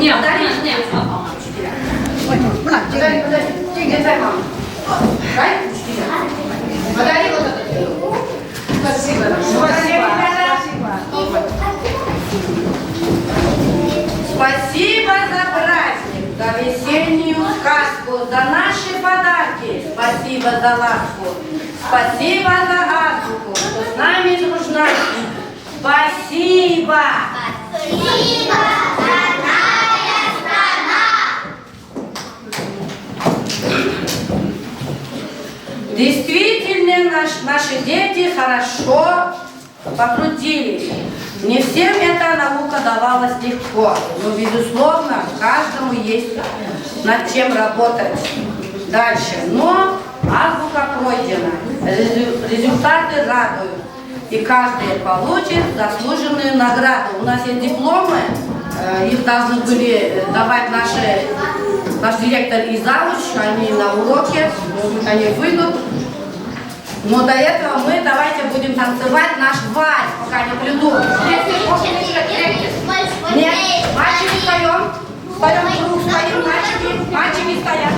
Не, не, папа. Подари вот это. Спасибо. Спасибо за праздник, за весеннюю сказку, за наши подарки. Спасибо за ласку. Спасибо за азбуку, что с нами дружна. Спасибо. Спасибо, родная страна. Действительно, наши дети хорошо потрудились. Не всем эта наука давалась легко, но, безусловно, каждому есть над чем работать дальше. Но азбука пройдена, результаты радуют, и каждый получит заслуженную награду. У нас есть дипломы, их должны были давать наш директор и завуч, они на уроке, они выйдут. Но до этого мы давайте будем танцевать наш вальс, пока не придут. Нет, мальчики встаем. Встаем в круг, стоим, мальчики стоят.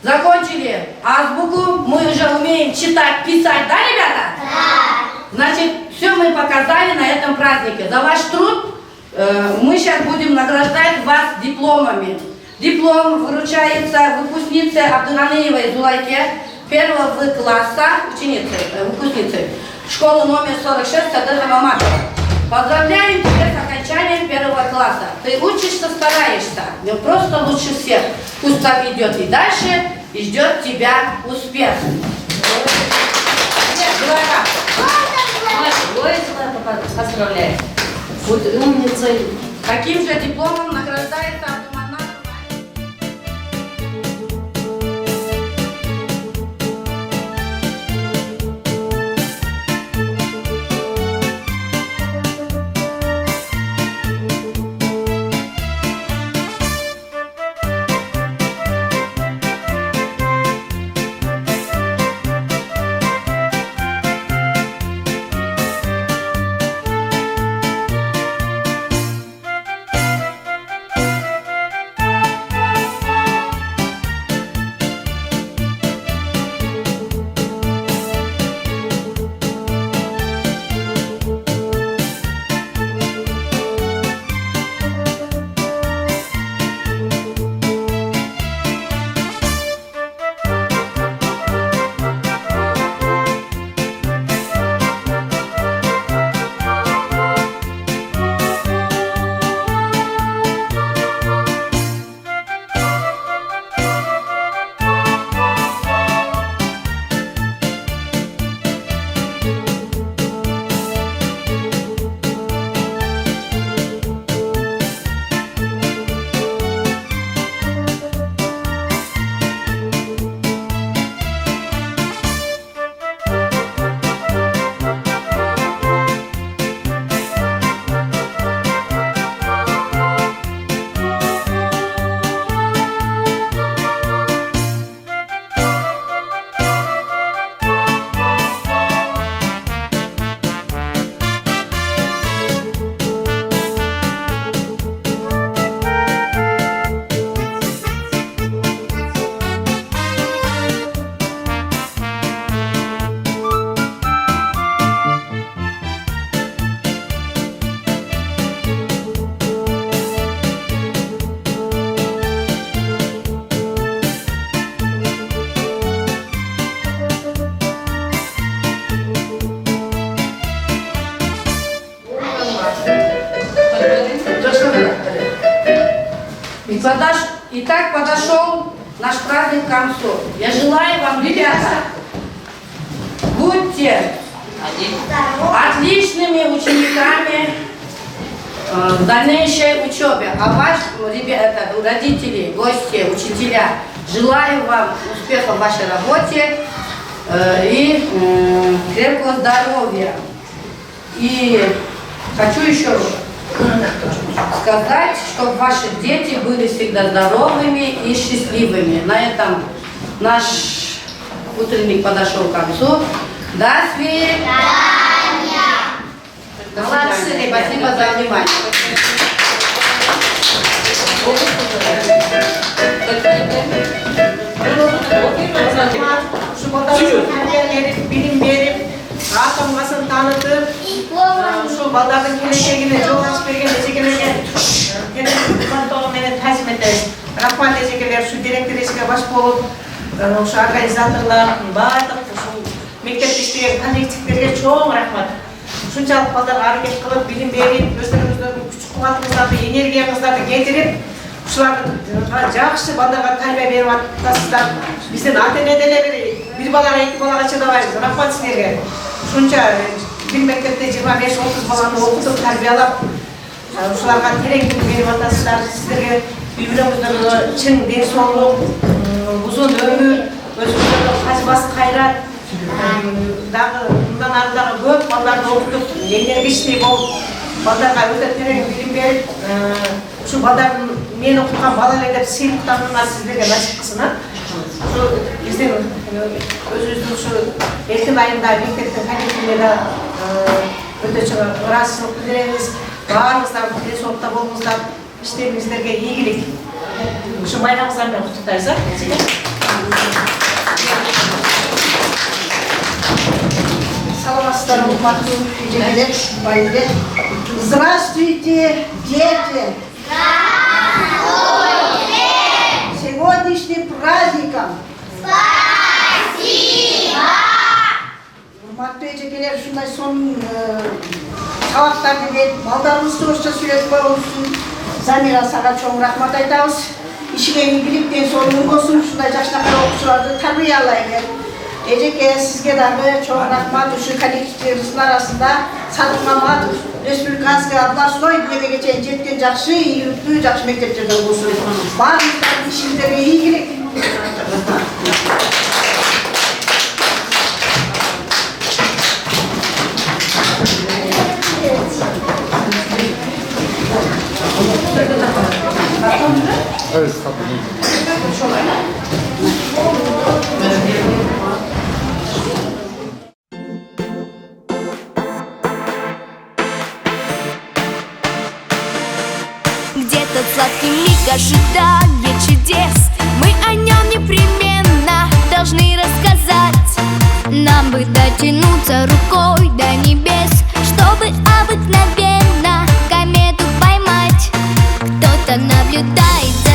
Закончили азбуку, мы уже умеем читать, писать, да, ребята? Да. Значит, все мы показали на этом празднике. За ваш труд Мы сейчас будем награждать вас дипломами. Диплом вручается выпускнице Абдуганиевой Зулайке первого класса, выпускницы школы номер 46 Садыха Маматова. Поздравляем тебя с окончанием первого класса. Ты учишься, стараешься, но просто лучше всех. Пусть так идет и дальше, и ждет тебя успех. Поздравляю. Вот умницей. Таким же дипломом награждается Абдуманап. Итак, подошел наш праздник к концу. Я желаю вам, ребята, будьте отличными учениками в дальнейшей учебе. А ваши ребята, родители, гости, учителя, желаю вам успеха в вашей работе и крепкого здоровья. И хочу еще сказать, чтобы ваши дети были всегда здоровыми и счастливыми. На этом наш утренник подошел к концу. До свидания. До свидания. Спасибо за внимание. Bilim verip, rahatlamasını tanıtıp, şu balların geleceğine, çok aspergen destekelerine, kendini tazim ederiz. Rahmat destekeler, şu direktörlüğe baş olup, şu organizatörler, bağırdık, şu mektep işleyen kanektiklerine çok rahmat. Şunçalık ballar hareket kılıp, bilim verip, özlerimizden küçük kuvvetimizdeki energiyamızdan getirip, şularga жақсы балдарға тәрбие беріп атасыздар. Бізден ата-енелер bir балаға, екі балаға шыдамайбыз. Рахмат сіздерге. Шунша бір мектепте 25-30 баланы оқытып, тәрбиелеп, шуларға терең білім беріп атасыздар. Сіздерге үй-бүлеңіздегі шын денсаулық, ұзын өмір, өзіңіздегі қазбас қайрат, бұндан арыдағы көп балдарды оқытып, еңбекші болып, балдарға өте терең білім беріп, şu balların meni okuyan balalar da sınıflarına sizlerge nasip kılsın. Şu bizden özümüzün şu erken ayında mektepten kanetinde öte çok rahatsızlık bildiremiz. Bağırımızdan, denizolukta bolumuzdan işlerimizlerge iyilik. Şu bayramımızdan da kutlayız. Salamasızlar olmak, cümleler, bayılır. Здравствуйте, дети! Здравствуйте! Сегодняшним праздником! Спасибо! Урматтуу эжекелер, ушундай сонун сабактарды берип, балдарыбызды орусча сүйлөтүп койгонубуз Замира сага чоң рахмат айтабыз. Ишиңиң бийликтен сонун болсун, ушундай жашынакай окуучуларды тарбиялай бер. Эжеке, сизге дагы чоң рахмат. Ушу коллективибиздин арасында Садык Маматов республиканский областной демеге чейин жеткен жакшы, ийгиликтүү, жакшы мектептерден болсун. Баарыңыздардын ишиңерге ийгилик. Evet, tabii. Где тот сладкий миг ожидания чудес? Мы о нем непременно должны рассказать. Нам бы дотянуться рукой до небес, чтобы обыкновенно комету поймать. Кто-то наблюдает за